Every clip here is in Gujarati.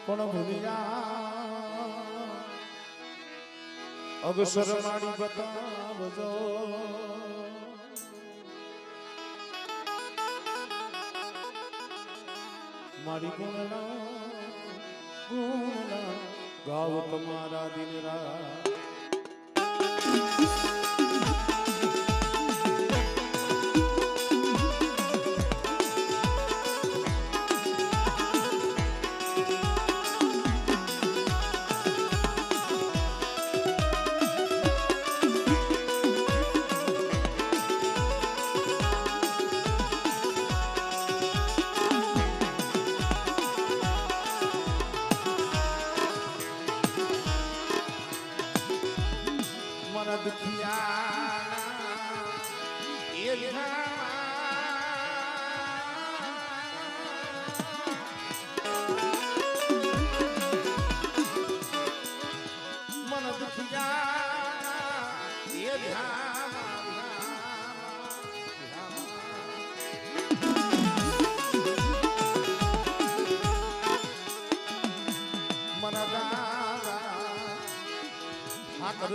પણ ભૂલિયા અગસર માડી બતાવજો મારી ગુણના ગાવ તમારા દિન રાત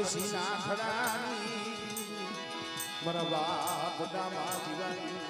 સીના ખડાની મારા બાપ દામા જીવાની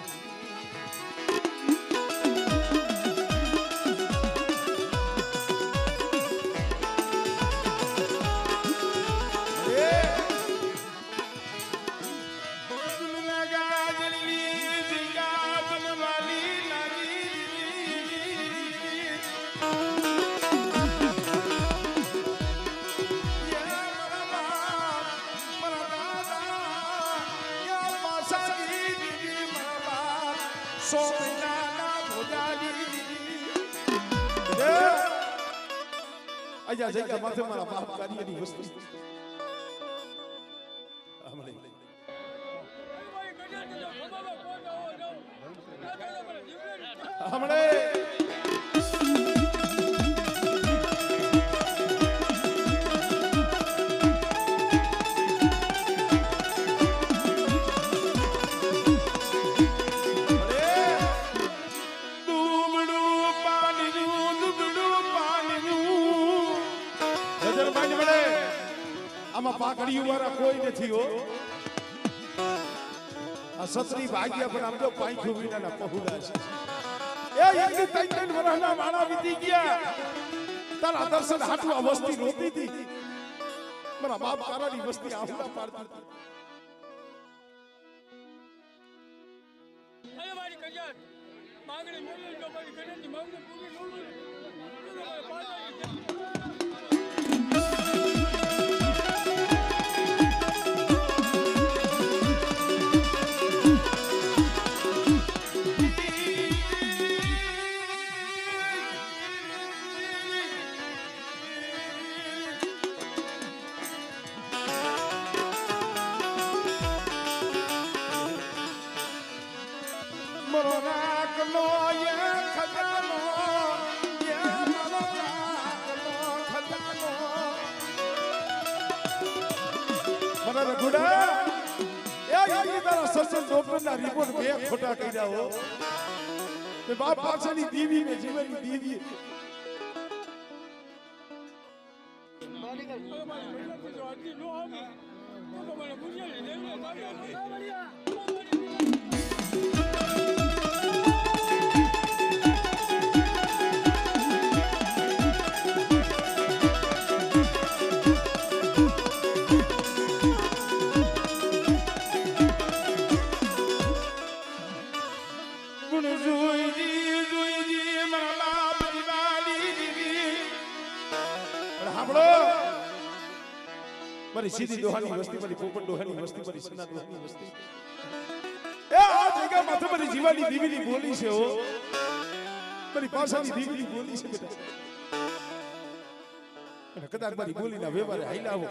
અજા જગ્યા માથે મારા બાપ કાર્યની વસ્તુ હમણે પાકડીયું વાળા કોઈ નથી હો આ સત્રી ભાગ્ય પણ આમ તો પાંખ્યું વિનાના પહોળા છે એ એકની ત્રણ વર્ષના માણા વીતી ગયા તારા દર્શન હાટુ આ વસ્તી રોતી હતી મારા બાપ તારાની વસ્તી આહુડા પાડતી હતી અરે મારી કજાર માંગણી મોલી જો મારી કજારની માંગણી પૂરી મોલી રિપોર્ટ બે ખોટા કર્યા હો તે બાપ પાછળની દીવી ને જીવનની દીવી મારી સીધી દોહાની વસ્તી મારી પોપટ દોહાની વસ્તી મારી સના દોહાની વસ્તી એ આ જગ્યા માથે મારી જીવાની દીવીની બોલી છે હો મારી પાછળની દીવીની બોલી છે બેટા અને કદાચ મારી બોલીના વ્યવહારે હાઈલાવો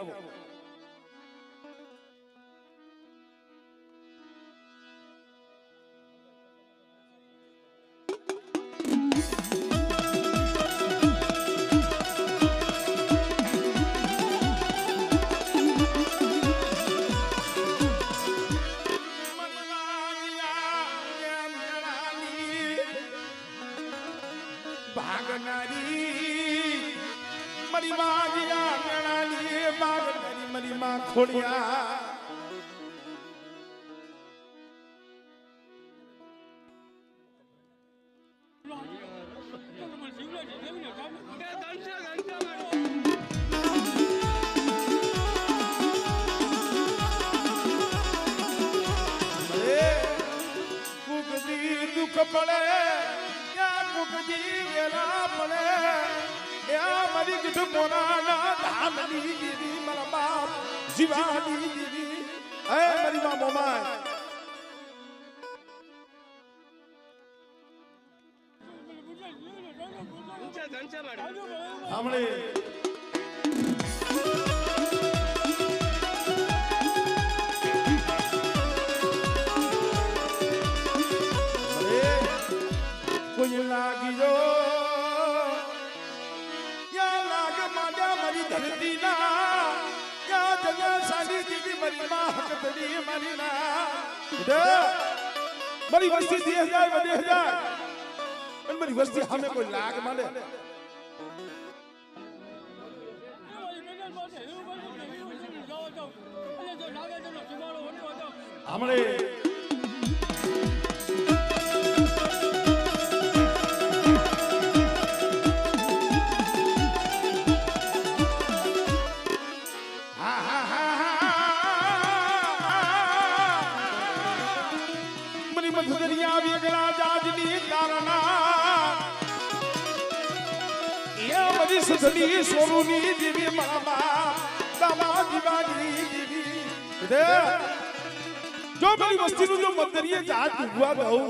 ભાગનારી મારી માં જીયા મેણાની બાગ મારી માં ખોડિયા પડે યા કુકજી વેલા પડે યા મારી કીધું મોરાના ધામની દીદી મારા બાપ જીવાની દીદી હે મારી માં મોમાય હમણે કોઈ લાગી જો યા લાગ માજા મારી ધરતી ના યા જગા સાડી દીદી મારી માં હકતડી મારી ના મારી વસ્તી 10000 વધે 1000 અને મારી વસ્તી સામે કોઈ લાગ માંડે હમણે મધુદરિયા વેગળા જાજની તારણા એ બધી સુધની સોરુની દીવી મામા દામા દીવાની દીવી જો મારી વસ્તીનું જો મધુદરિયા જાજ ડૂબવા દઉં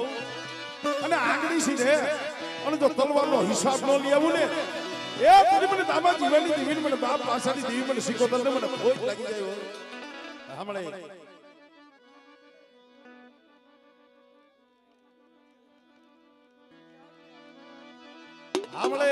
અને આંગળી સીધે અને જો તલવારનો હિસાબ ન લેવું ને એ પછી મને દામા દીવાની દીવી મને બાપ પાસાની દીવી મને સિકોતર ને મને ભોજ લાગી જાય હમણે હમણે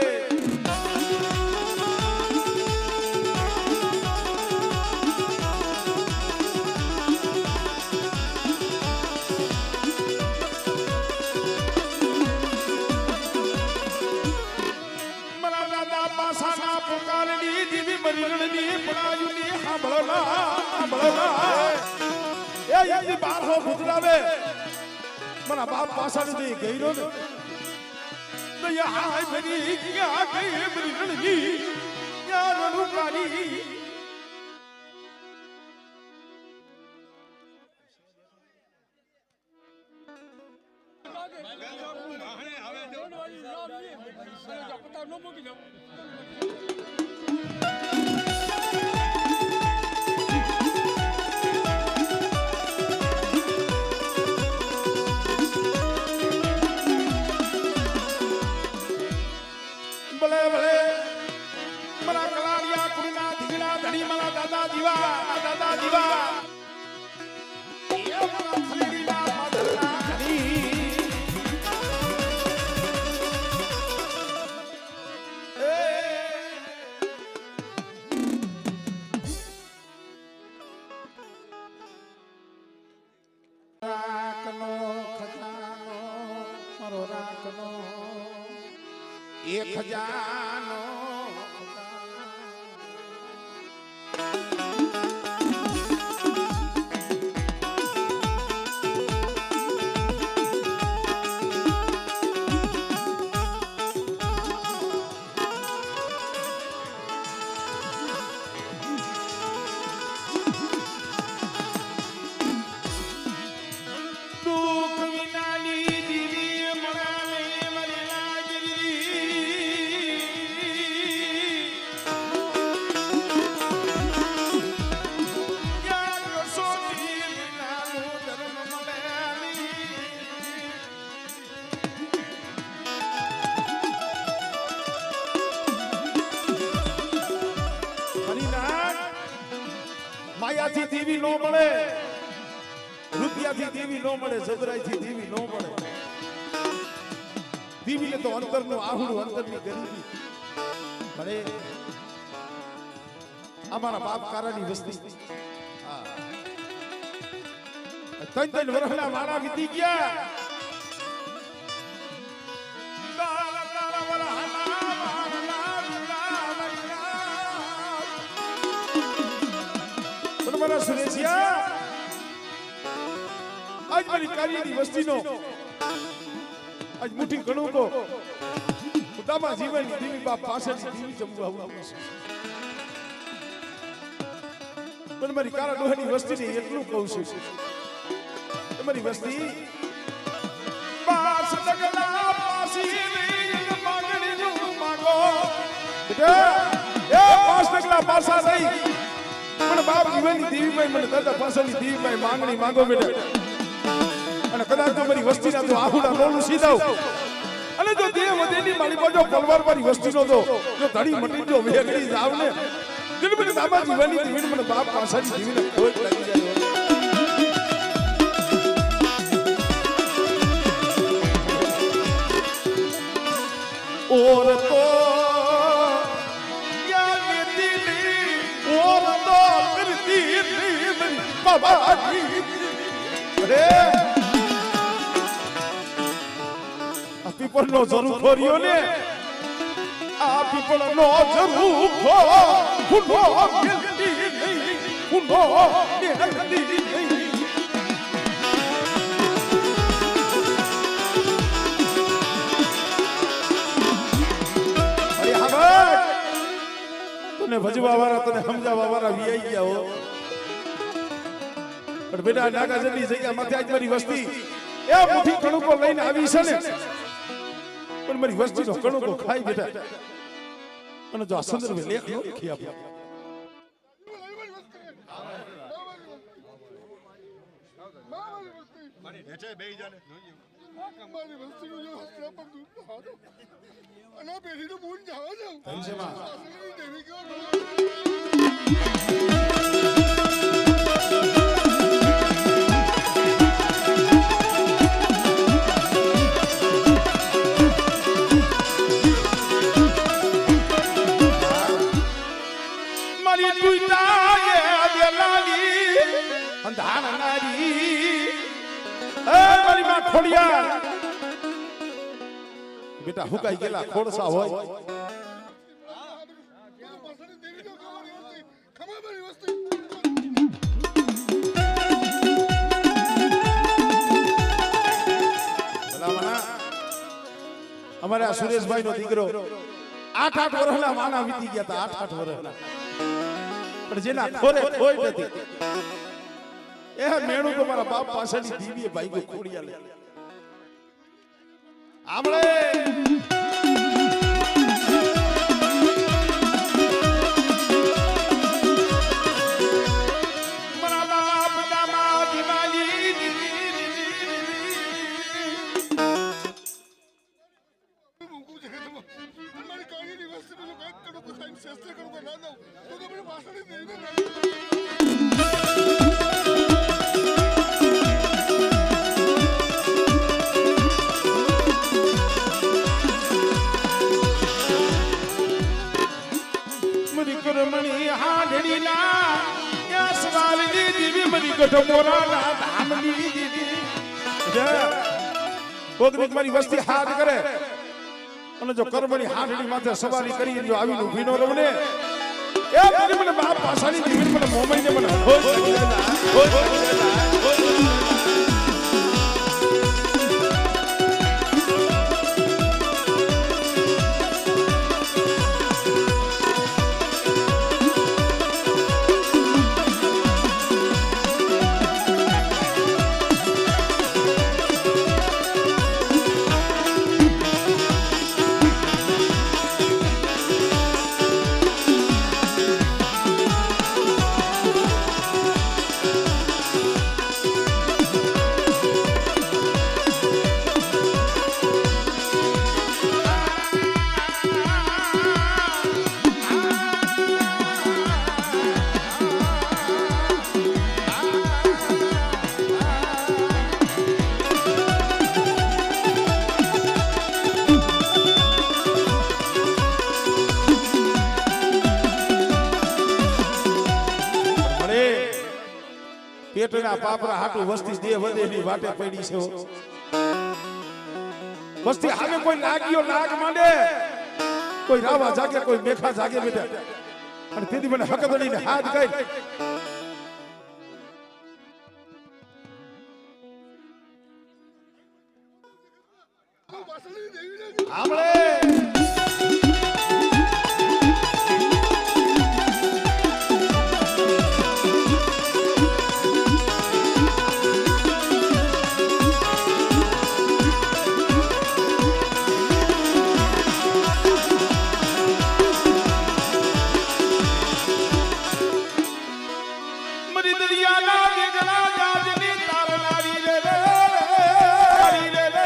મારા દાદા પાસાના પુકારની દીવી મરીણની પડાયુની સાંભળો એ યજી 12 ભૂતરાવે મારા બાપ પાસાની ગઈરો ને या हाय मेरी क्या गई मेरी रणगी या रणुकारी ભલે ભલે મારા કલાડિયા કુડીના ધીગડા ધણી મારા દાદા જીવા એ મારા થલેડીના માદરના ધણી રાખનો ખજાનો મારો રાખનો એ ખજાનો દુઃખ વિનાની દીવી મરાને મરી લાગરી યાર સોતી વિનાનું ધર્મ મળેલી હરિનાથ માયાથી દેવી નો મળે રૂપિયાથી દેવી નો મળે જબરાઈથી દેવી નો મળે દેવીને તો અંતરનું આહુડું અંતરની ગરીબી મળે અમારા બાપ કારાની વસ્તી ત્રણ વર્ષના વાળા વીતી ગયા તારા તારા વરહના વાળના આજ મારી કાર્યની વસ્તીનો આજ મુઠ્ઠી ઘણું કો ઉદામા જીવનની દેવી બાપ પાસેથી જીવી જમવા આવું છું પણ મારી કારા ડોહાની વસ્તીને એટલું કહું છું તમારી વસ્તી પાસ લગલા પાસી માંગણીનું માંગો બેટા એ પાસ લગલા પાસા નહીં મને બાપ જીવનની દેવી ભાઈ મને દાદા પાસેની દેવી ભાઈ માંગણી માંગો બેટા અને કદાચ તો મારી વસ્તીના તો આહુડા રોલું સીધાવ અને જો દેવ વધેની મારી બાજુ પલવાર મારી વસ્તીનો તો જો ધડી મટી જો વેગળી જાવ ને દિલ મને બાબા જીવનની દેવી મને બાપ પાસેની દેવીને ખોટ લાગી જાય और तो या दिली और तो करती मेरी बाबा जी अरे आ पीपल नो जरूर खोरियो ने आ पीपल नो जरूर खो फुनो मिलती नहीं फुनो मिलती नहीं तने भजवा वाला तने समजावा वाला वीआई गया हो पर बेटा नागा जल्दी जગ્યા માથે આજ મારી વસ્તી એ મુઠ્ઠી કણુકો લઈને આવી છે ને પણ મારી વસ્તીનો કણુકો ખાઈ બેટા અને જો આ સંદર્ભે લેખ નો લખી આપો હેઠે બેહી જાને મારી વસ્તીનો જો હસ્તા પર દૂધ હાલો અને પેઢીનો મૂન જાવા જાવ ધનસેમાં દેવી ગયો મારી તુઈતાએ બેલાલી અંધાર નારી એ મારી માં ખોડિયા બેટા હુકાઈ ગયેલા ખોડસા હોય દેવી ગયો ખમા મારી વસ્તી ભલામણા અમારા સુરેશભાઈ નો દીકરો 8 વર્ષના માના વીતી ગયા હતા 8 વર્ષના પણ જેના ખોરે કોઈ નથી એ મેણું તો મારા બાપ પાસેની દીવીએ ભાઈ ખોડિયા લે આમળે મારી કાર્યની વસ્તીનો જો કંઈક કડું પોતાની શાસ્ત્ર કડું ના દઉં તો મને વાસણી દેવી મરી કરમણી હાડડીના યા સવાલની દીવી મરી ગઢમોરાના ધામની દીવી કોકની મારી વસ્તી હાથ કરે અને જો કરમણી હાડડી માથે સવારી કરી જો આવીને ઊભી નો રહું ને એ મને બાપ પાસાની દીવી મને મોમઈને મને ખોજ લાગી જાય ખોજ લાગી જાય પેટના પાપરા હાટુ વસ્તી દેહ વધેની વાટે પડી છે વસ્તી હામે કોઈ નાગિયો નાગ માંડે કોઈ રાવા જાગે કોઈ મેખા જાગે બેટા અને તેથી મને હકદડીને હાથ ગઈ પાછળની દેવીને આપણે મરી દરિયાના વેગળા જાજની તારનારી રે રે રે રે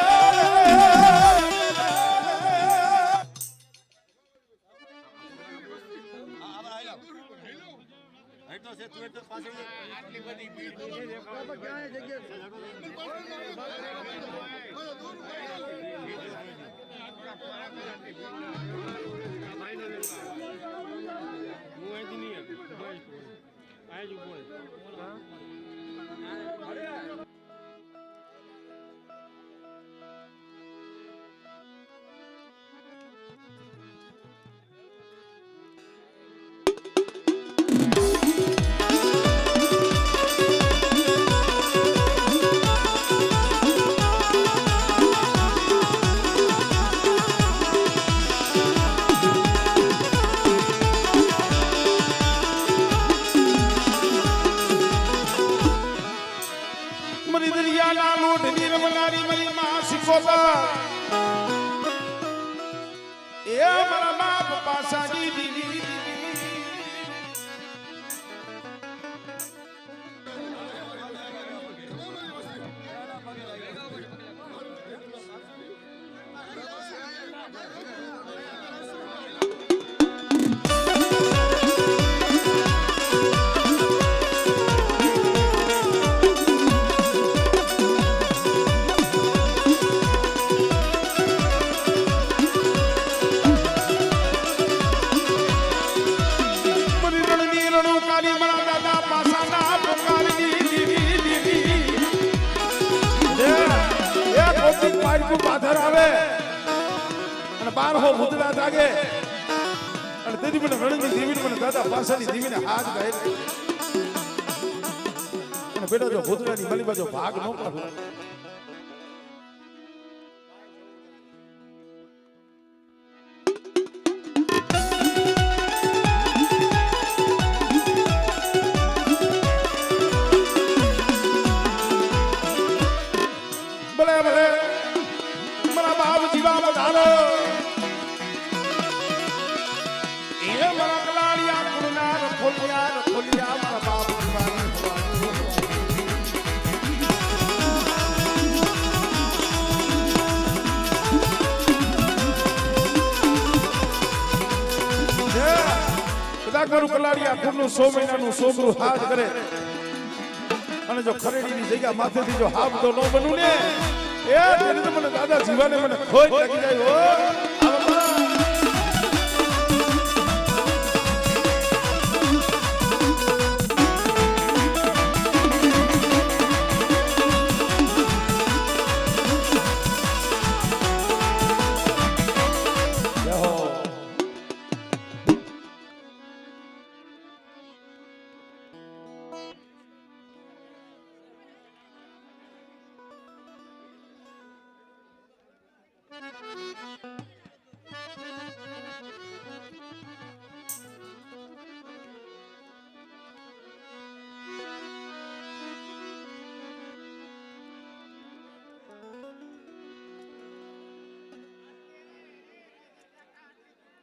મરી દરિયાના લોઢની રમનારી મારી માં શીખોતા એ મારા બાપ પાસાની દીદી પાથર આવે અને 12 ભૂતડા જાગે અને તેથી મને રણની દેવીને મને દાદા પાસાની દેવીને હાથ ગાય અને બેટા જો ભૂતડાની મલી બાજુ ભાગ ન પાડો કલાડિયા કુરનું 100 મહિનાનું છોકરું હાથ કરે અને જો ખરેડીની જગ્યા માથેથી જો હાફ તો ન બનું ને એ તેને તો મને દાદા જીવાને મને ખોજ લાગી જાય હો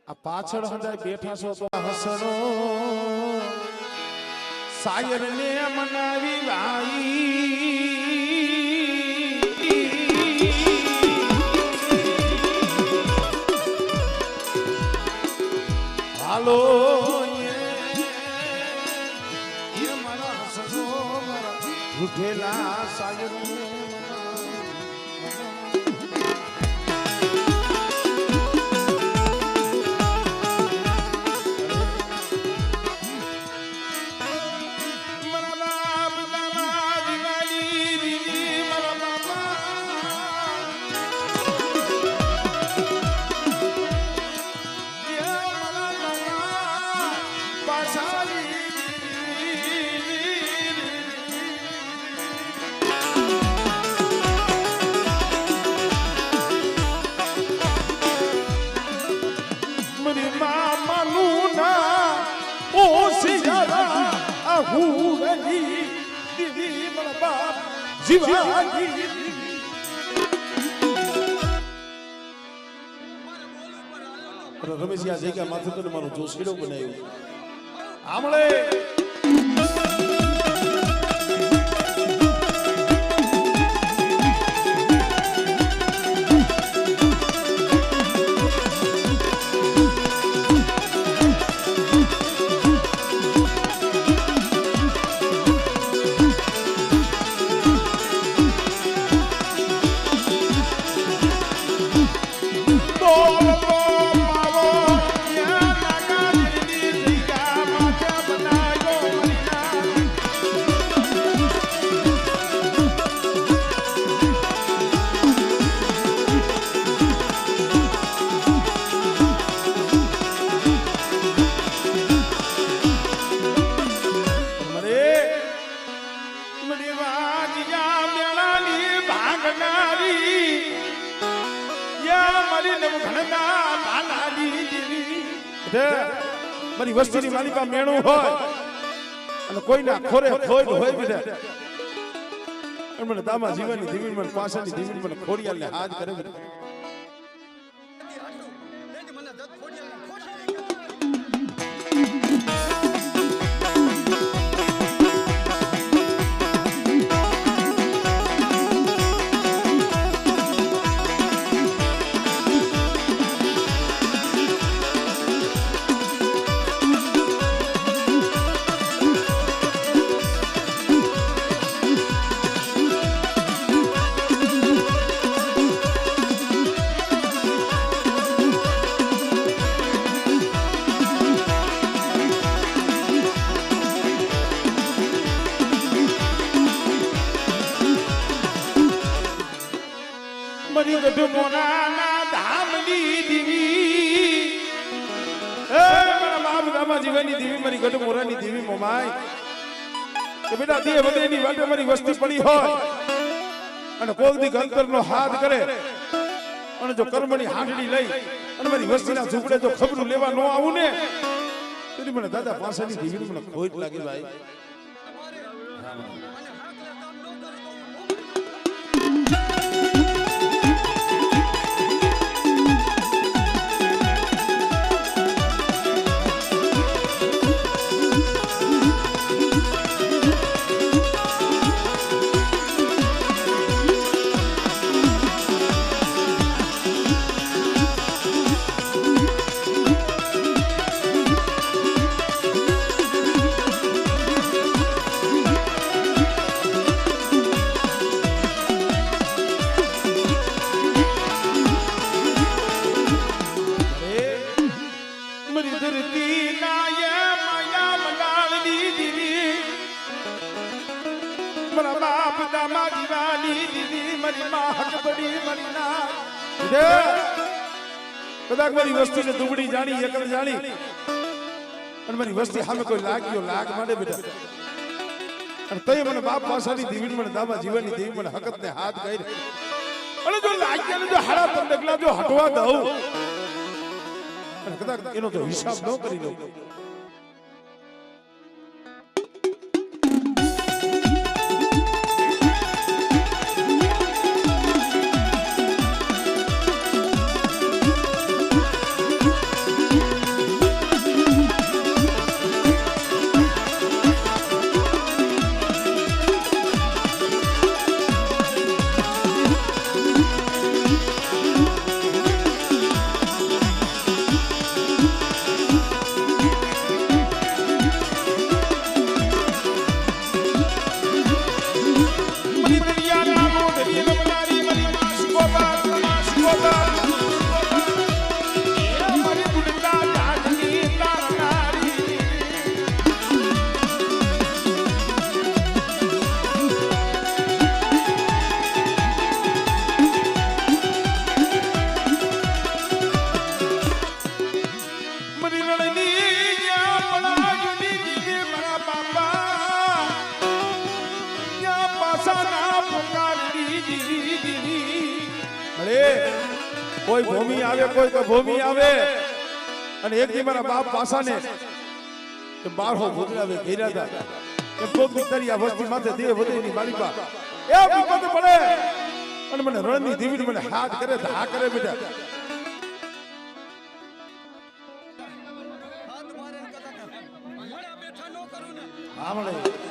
આ પાછળ હંધાય બેઠા છો તો હસણો સાયર ને મનાવી હાલો એ મારા હસણો ઉઠેલા સાયર જીવાની રમેશ આ જગ્યા માથે તો મારો જોશીડો બનાવ્યો આમળે મારી વસ્તીની માલિકા મેણું હોય અને કોઈના ખોરે ખોડ હોય બેટા મને દામા જીવનની ધીમી મને પાસાની ધીમી મને ખોડિયાલને હાથ કરે બેટા મરી ગઢ મોનાના ધામની દીવી એ મારા બાપ દામા જીવનની દીવી મારી ગઢ મોરાની દીવી મોમાય કે બેટા દેહ વધેની વાટે મારી વસ્તી પડી હોય અને કોક દી ગંતરનો હાથ કરે અને જો કર્મની હાંડડી લઈ અને મારી વસ્તીના ઝૂંપડે જો ખબરું લેવા ન આવું ને તો મને દાદા પાસાની દીવી મને ખોટ લાગે ભાઈ કદાચ મારી વસ્તીને દુબળી જાણી એકલ જાણી અને મારી વસ્તી સામે કોઈ લાગ્યો લાગ માંડે બેટા અને તય મને બાપ પાસાની દીવી મને દામા જીવનની દીવી મને હકત ને હાથ કરી અને જો લાગ્યા ને જો હાડા પંડકલા જો હટવા દઉં અને કદાચ એનો તો હિસાબ ન કરી લઉં કોઈ ભૂમિ આવે કોઈ તો ભૂમિ આવે અને એક દી મારા બાપ પાસાને કે બારહો ભૂતરાવે ઘેર્યા હતા કે કોક તારી આ વસ્તી માથે દેહ વધેની માલિકા એ વિપત પડે અને મને રણની દીવી મને હાથ કરે તો હા કરે બેટા હા મળે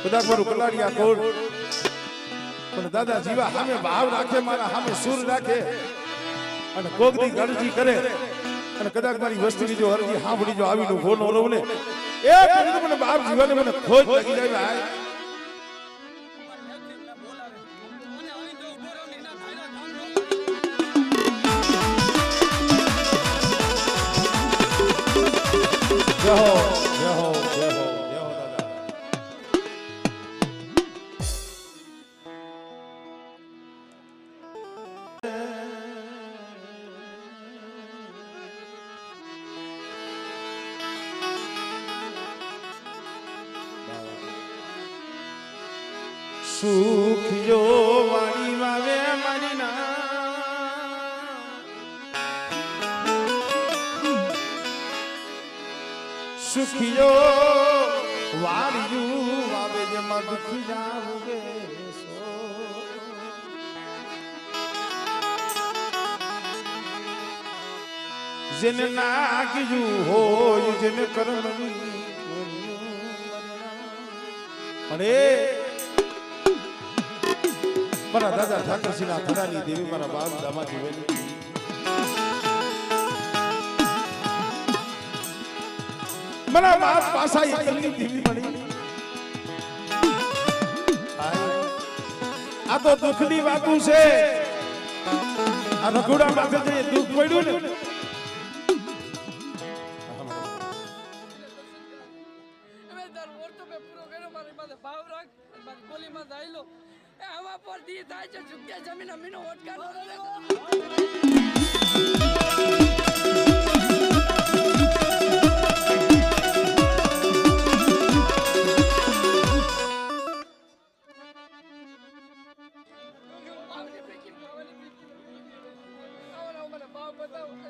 કદાચ મારું કલાડિયા કોડ પણ દાદા જીવા સામે ભાવ રાખે મારા સામે સુર રાખે અને કોકની ગણજી કરે અને કદાચ મારી વસ્તીની જો હરજી સાંભળી જો આવીનો ફોન ઓરો ને એ કરીને મને બાપ જીવાને મને ખોજ લાગી જાય જય હો જય હો જય હો જય હો દાદા સુખ જો વાણી વાવે મારી ના સુખિયો વાળ્યું વાવે જેમાં દુખી જાવગે જેને નાગ્યું હોય જેને કર્મની અરે મારા દાદા ઠાકરસિંહના ખરાની દેવી મારા બાપ દામાજી વેલી મારા બાપ પાસા એકલની દેવી મળી આ તો દુઃખની વાતું છે આ રઘોડા માથે જે દુઃખ પડ્યું ને જમીન અમીનો ઓટકાર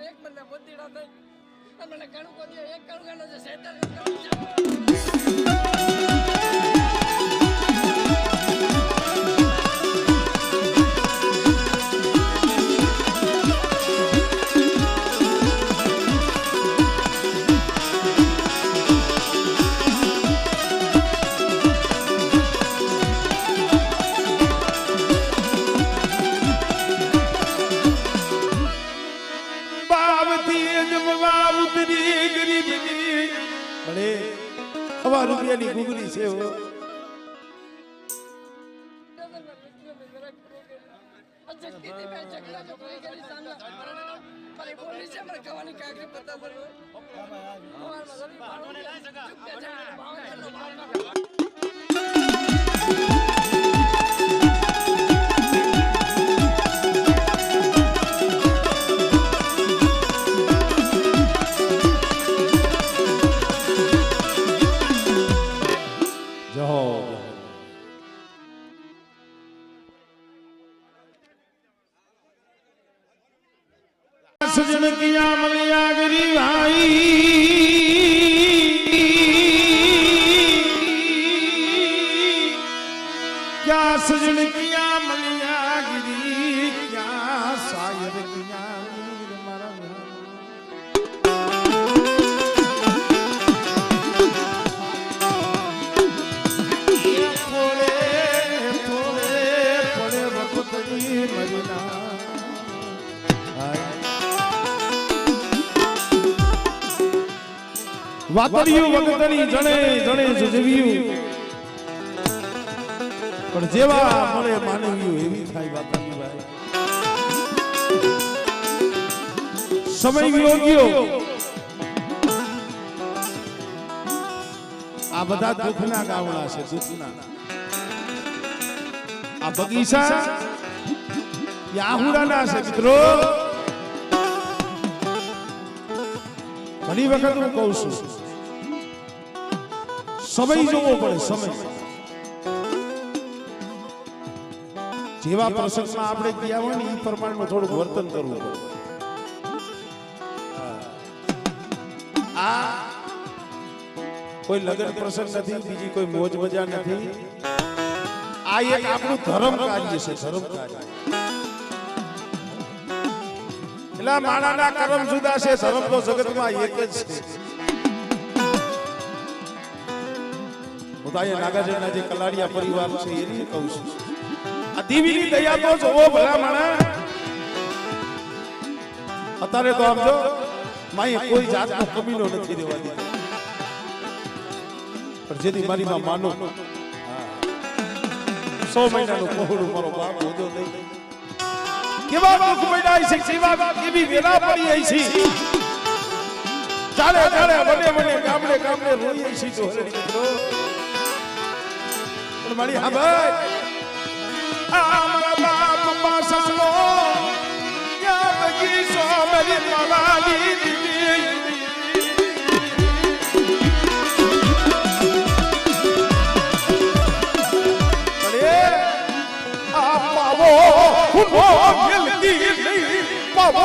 એક મને બોતીડા થઈ મને કણું કોદી એક કણું ગણો છે સેટર રૂપિયાની ગુગરી છે सजन किया मलिया गरी भाई क्या सजन किया मलिया गिरी क्या शायर किया વાતડિયું વગતની જણે જણે જજવ્યું પણ જેવા મળે માનવ્યું એવી થાય વાતડિયું ભાઈ સમય વિયોગ્યો આ બધા દુઃખના ગાવડા છે દુઃખના આ બગીચા યાહુડાના છે મિત્રો ઘણી વખત હું કહું છું સમય જોવો પડે સમય જેવા પ્રસંગમાં આપણે ગયા હોય ને એ પ્રમાણમાં થોડું વર્તન કરવું પડે આ કોઈ લગ્ન પ્રસંગ નથી બીજી કોઈ મોજ મજા નથી આ એક આપણું ધર્મ કાર્ય છે ધર્મ કાર્ય એટલે માણાના કર્મ જુદા છે ધર્મ તો જગતમાં એક જ છે હું તો અહીંયા નાગાજનના જે કલાડિયા પરિવાર છે એની કહું છું આ દેવીની દયા તો જોવો ભલા માણા અત્યારે તો આમ જો માએ કોઈ જાતનો કમીનો નથી રહેવા દીધો પણ જેથી મારી માં માનો 100 મહિનાનું પહોળું મારો બાપ હોદો નહીં કેવા દુઃખ પડ્યા છે સેવા કેવી વેલા પડી છે ચાલે ચાલે બને બને ગામડે ગામડે રોઈ છે તો હરડી મિત્રો પણ મારી હા ભાઈ આ મારા બાપ પાસલો યા બગીચો મેરી માવાની દીદી હુમો મિલતી નહીં પાવો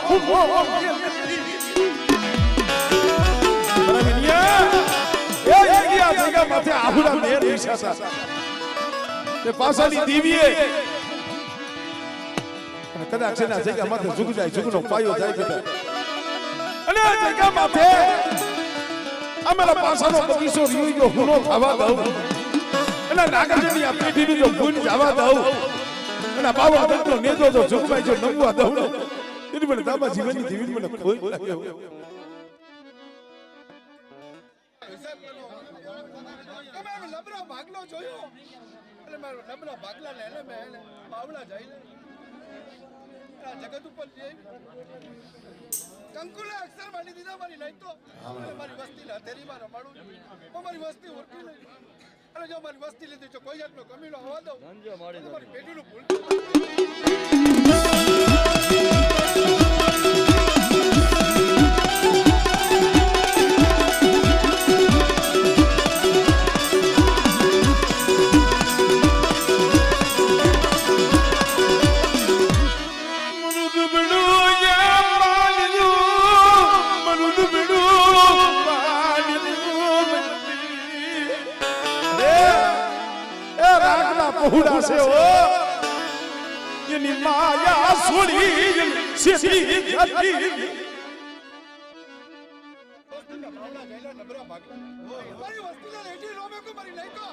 હુમો મિલતી બરાબરિયા એ ગયા જગ્યા માથે આહુડા મેર વિશાસા તે પાસાની દેવીએ કદાચ છે ના જગ્યા માથે ઝુક જાય ઝુકનો પાયો જાય બધા અને આ જગ્યા માથે અમારા પાસાનો બગીચો રીયો હુનો થવા દઉં અને નાગાજની આ પેઢીની જો ભૂલ જવા દઉં અને બાવા દત્તનો નેજો જો ઝુકવાઈ જો નમવા દઉં એની મને દાબા જીવનની જીવન મને કોઈ લાગ્યો તમે લબરા ભાગલો જોયો એટલે મારો લબરા ભાગલા ને એને મેં બાવળા જઈને આ જગત ઉપર જઈ કંકુલે અક્ષર બાંધી દીધા મારી નહીં તો મારી વસ્તી ને હથેરીમાં રમાડું મારી વસ્તી ઉરકી લઈ અને જો મારી વસ્તી લીધી તો કોઈ જાતનો કમીનો આવવા દઉં મારી પેઢીનું ભૂલ પહોળા છે ઓ એની માયા સોળી સીધી જતી બાવળા ગયેલા લબરા ભાગલા મારી વસ્તીને રેડી રોમે કો મારી નહીં તો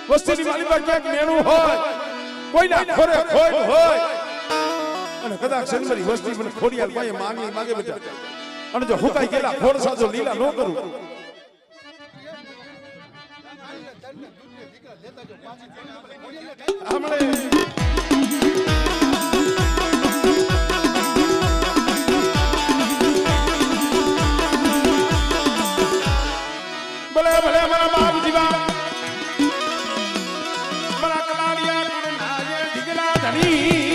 વસ્તીની મારી પાસે ક્યાંક મેણું હોય કોઈના ખોરે ખોય હોય અને કદાચ સનમરી વસ્તી મને ખોડિયાલ પાસે માગે બેટા અને જો હુકાઈ ગયેલા ખોડસા જો લીલા ન કરું હમણે ભલે ભલે મારા બાપ જીવા મારા કલાડિયા ગુણનાજે ઢીગલા ધણી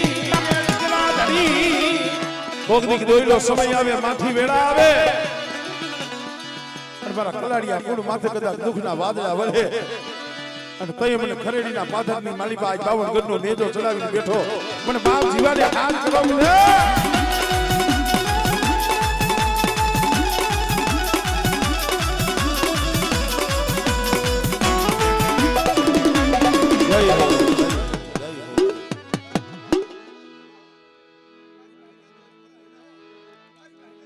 ભોગની દોઈલો સમય આવે માથી વેળા આવે અને મારા કલાડિયા ગુણ માથે કદાચ દુઃખના વાદળા વળે અને તય મને ખરેડીના પાથરની માલિકા 52 ગરનો નેજો ચડાવીને બેઠો મને બાપ જીવાને હાલ કરવાનું